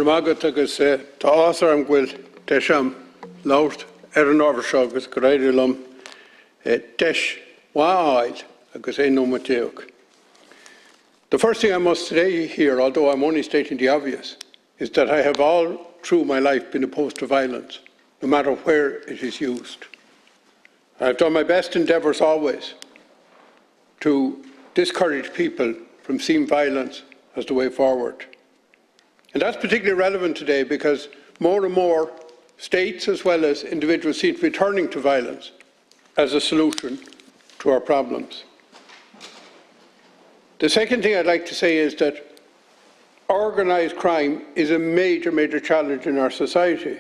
Mágat agus tá ásar bhfuil deisam láirt an ábhar seo agus go raibh liom deis mhaáil agus é nó Matéach. The first thing I must say here, although I'm only stating the obvious, is that I have all through my life been opposed to violence, no matter where it is used. I've done my best endeavours always to discourage people from seeing violence as the way forward. And that's particularly relevant today because more and more states as well as individuals seem to be turning to violence as a solution to our problems. The second thing I'd like to say is that organised crime is a major, major challenge in our society.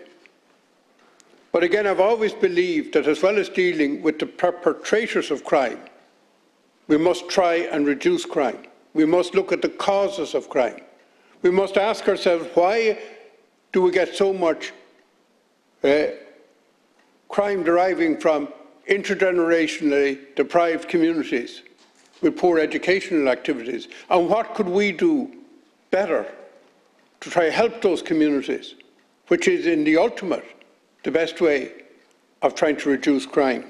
But again, I've always believed that as well as dealing with the perpetrators of crime, we must try and reduce crime. We must look at the causes of crime. We must ask ourselves, why do we get so much crime deriving from intergenerationally deprived communities with poor educational activities? And what could we do better to try to help those communities, which is in the ultimate the best way of trying to reduce crime?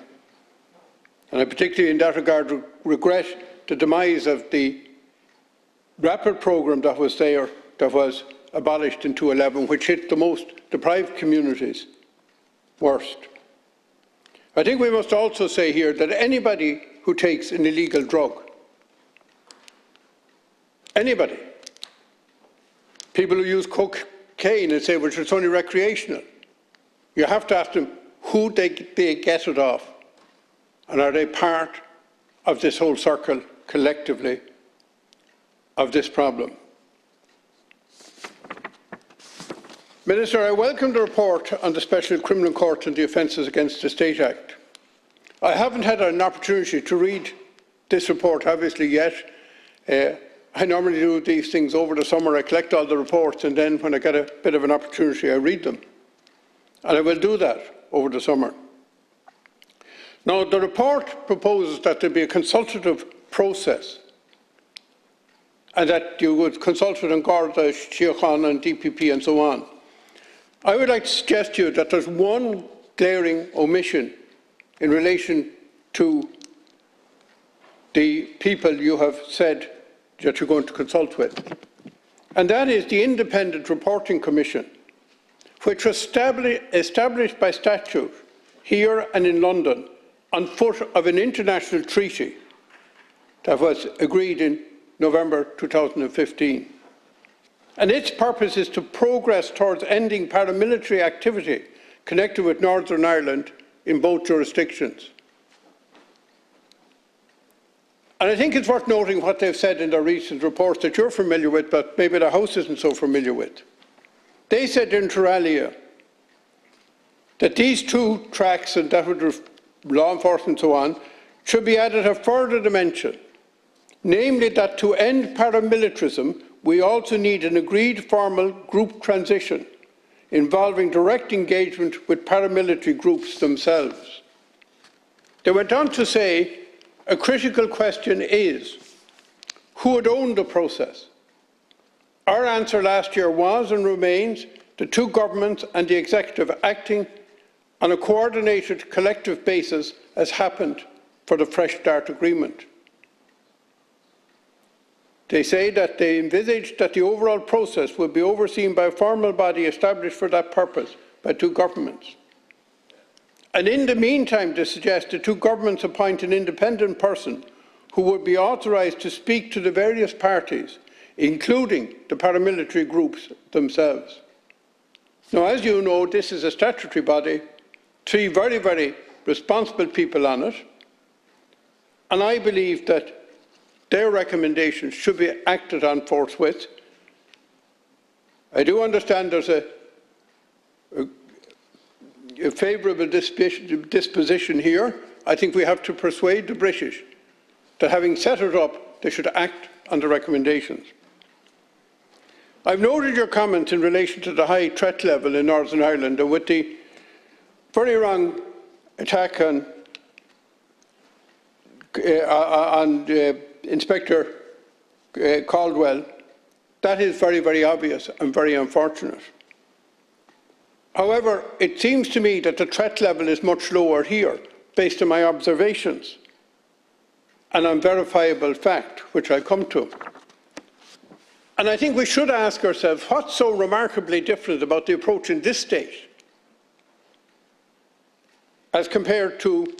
And I particularly in that regard regret the demise of the RAPID programme that was there, that was abolished in 2011, which hit the most deprived communities worst. I think we must also say here that anybody who takes an illegal drug, anybody, people who use cocaine and say, well, it's only recreational, you have to ask them who they get it off, and are they part of this whole circle collectively of this problem. Minister, I welcome the report on the Special Criminal Court and the Offences Against the State Act. I haven't had an opportunity to read this report, obviously, yet. I normally do these things over the summer. I collect all the reports, and then when I get a bit of an opportunity, I read them. And I will do that over the summer. Now, the report proposes that there be a consultative process and that you would consult with An Garda Síochána and DPP and so on. I would like to suggest to you that there's one glaring omission in relation to the people you have said that you're going to consult with, and that is the Independent Reporting Commission, which was established by statute here and in London on foot of an international treaty that was agreed in November 2015. And its purpose is to progress towards ending paramilitary activity connected with Northern Ireland in both jurisdictions. And I think it's worth noting what they've said in their recent reports that you're familiar with, but maybe the House isn't so familiar with. They said inter alia that these two tracks, and that would law enforcement and so on, should be added a further dimension, namely that to end paramilitarism, we also need an agreed formal group transition involving direct engagement with paramilitary groups themselves. They went on to say, a critical question is, who would own the process? Our answer last year was and remains the two governments and the executive acting on a coordinated collective basis as happened for the Fresh Start Agreement. They say that they envisaged that the overall process would be overseen by a formal body established for that purpose by two governments. And in the meantime, they suggest the two governments appoint an independent person who would be authorised to speak to the various parties, including the paramilitary groups themselves. Now, as you know, this is a statutory body, three very, very responsible people on it, and I believe that their recommendations should be acted on forthwith. I do understand there's a favourable disposition here. I think we have to persuade the British that having set it up, they should act on the recommendations. I've noted your comments in relation to the high threat level in Northern Ireland and with the very wrong attack on Inspector Caldwell That is very, very obvious and very unfortunate. However, it seems to me that the threat level is much lower here, based on my observations and on verifiable fact, which I come to. And I think we should ask ourselves, what's so remarkably different about the approach in this state as compared to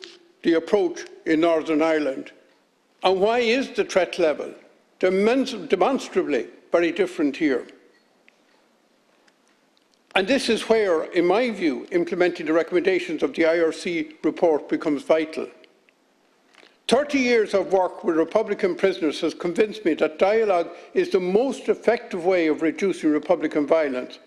the approach in Northern Ireland? And why is the threat level demonstrably very different here? And this is where, in my view, implementing the recommendations of the IRC report becomes vital. 30 years of work with Republican prisoners has convinced me that dialogue is the most effective way of reducing Republican violence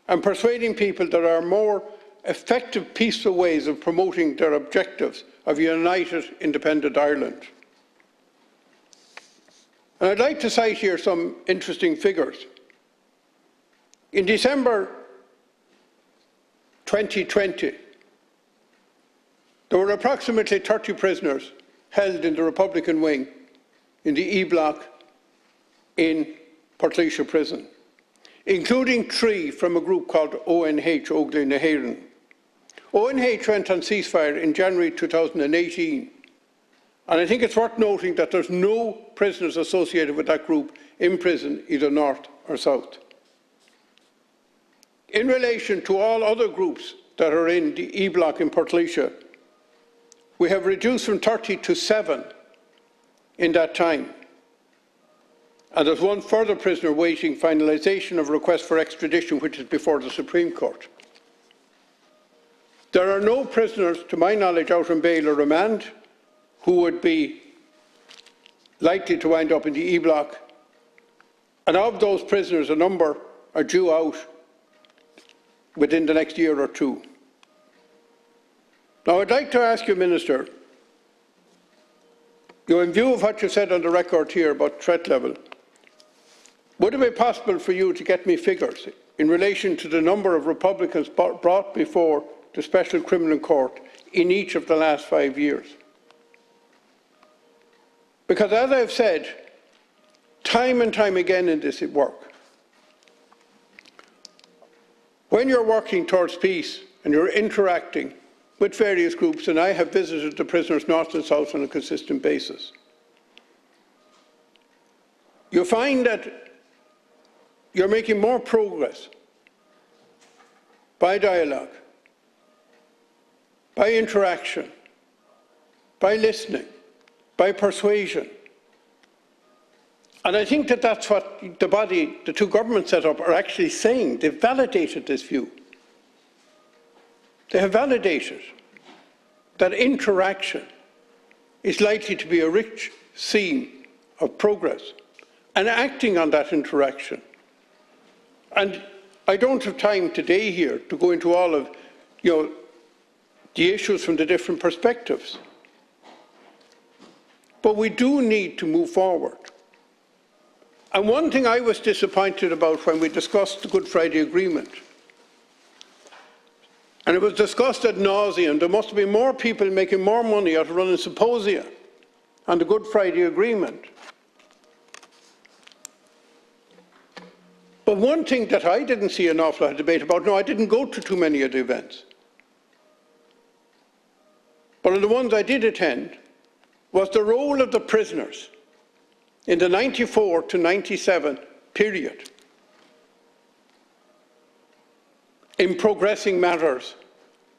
and persuading people that there are more effective, peaceful ways of promoting their objectives of a united, independent Ireland. And I'd like to cite here some interesting figures. In December 2020, there were approximately 30 prisoners held in the Republican wing in the E Block in Portlaoise prison, including 3 from a group called ONH, Óglaigh na hÉireann. ONH went on ceasefire in January 2018, and I think it's worth noting that there's no prisoners associated with that group in prison, either north or south. In relation to all other groups that are in the E Block in Portlaoise, we have reduced from 30 to 7 in that time. And there's 1 further prisoner waiting finalisation of request for extradition, which is before the Supreme Court. There are no prisoners, to my knowledge, out on bail or remand who would be likely to wind up in the E Block. And of those prisoners, a number are due out within the next year or 2. Now, I'd like to ask you, Minister, in view of what you said on the record here about threat level, would it be possible for you to get me figures in relation to the number of Republicans brought before the Special Criminal Court in each of the last 5 years? Because, as I've said, time and time again in this work, when you're working towards peace and you're interacting with various groups, and I have visited the prisoners north and south on a consistent basis, you find that you're making more progress by dialogue, by interaction, by listening, by persuasion. And I think that that's what the body, the 2 governments set up, are actually saying. They've validated this view. They have validated that interaction is likely to be a rich seam of progress, and acting on that interaction. And I don't have time today here to go into all of the issues from the different perspectives. But we do need to move forward. And one thing I was disappointed about when we discussed the Good Friday Agreement, and it was discussed ad nauseum, there must be more people making more money out of running symposia on the Good Friday Agreement. But one thing that I didn't see an awful lot of debate about, no, I didn't go to too many of the events, but in the ones I did attend, was the role of the prisoners in the 94 to 97 period in progressing matters.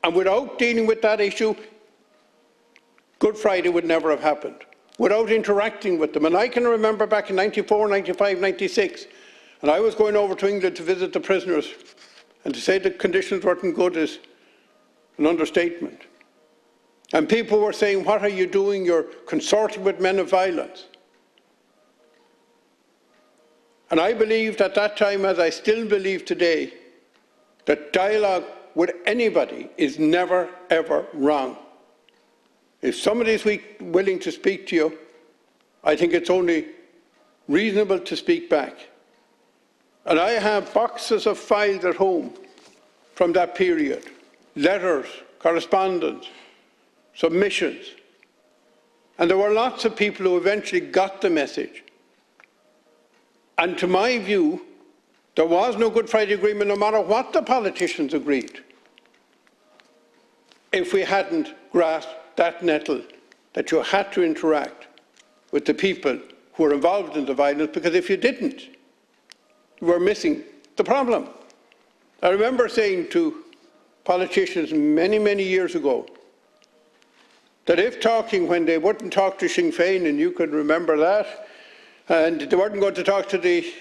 And without dealing with that issue, Good Friday would never have happened, without interacting with them. And I can remember back in 94, 95, 96, and I was going over to England to visit the prisoners, and to say the conditions weren't good is an understatement. And people were saying, what are you doing? You're consorting with men of violence. And I believed at that time, as I still believe today, that dialogue with anybody is never, ever wrong. If somebody is willing to speak to you, I think it's only reasonable to speak back. And I have boxes of files at home from that period, letters, correspondence, submissions. And there were lots of people who eventually got the message. And to my view, there was no Good Friday Agreement no matter what the politicians agreed, if we hadn't grasped that nettle that you had to interact with the people who were involved in the violence, because if you didn't, you were missing the problem. I remember saying to politicians many, many years ago that if talking, when they wouldn't talk to Sinn Féin, and you could remember that, and they weren't going to talk to the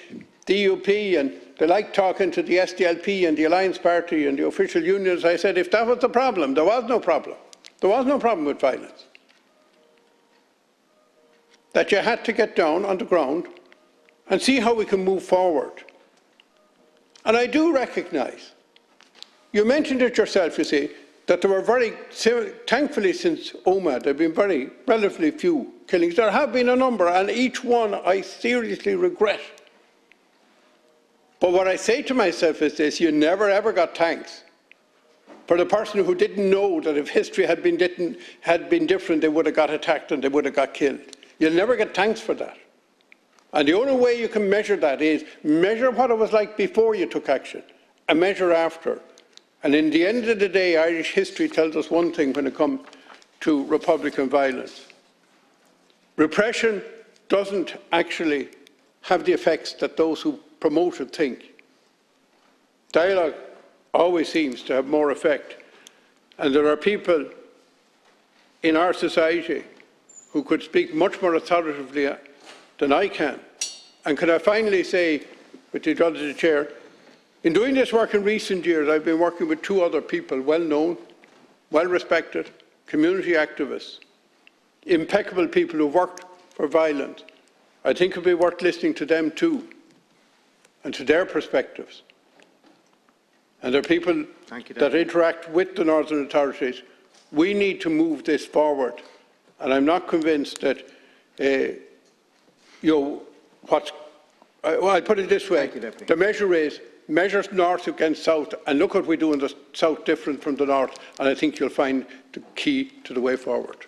DUP, and they liked talking to the SDLP and the Alliance Party and the official unions, I said if that was the problem, there was no problem. There was no problem with violence. That you had to get down on the ground and see how we can move forward. And I do recognise, you mentioned it yourself, you see, that there were thankfully since Omagh, there have been relatively few killings. There have been a number, and each one I seriously regret. But what I say to myself is this: you never ever got thanks for the person who didn't know that if history had been different, they would have got attacked and they would have got killed. You'll never get thanks for that. And the only way you can measure that is measure what it was like before you took action and measure after. And in the end of the day, Irish history tells us one thing when it comes to Republican violence. Repression doesn't actually have the effects that those who promote it think. Dialogue always seems to have more effect. And there are people in our society who could speak much more authoritatively than I can. And could I finally say, with the Judge of the Chair, in doing this work in recent years, I've been working with two other people, well-known, well-respected, community activists, impeccable people who worked for violence. I think it would be worth listening to them too, and to their perspectives. And there are people that interact with the Northern authorities. We need to move this forward. And I'm not convinced that, I'll put it this way. The measure is measures north against south, and look what we do in the south different from the north, and I think you'll find the key to the way forward.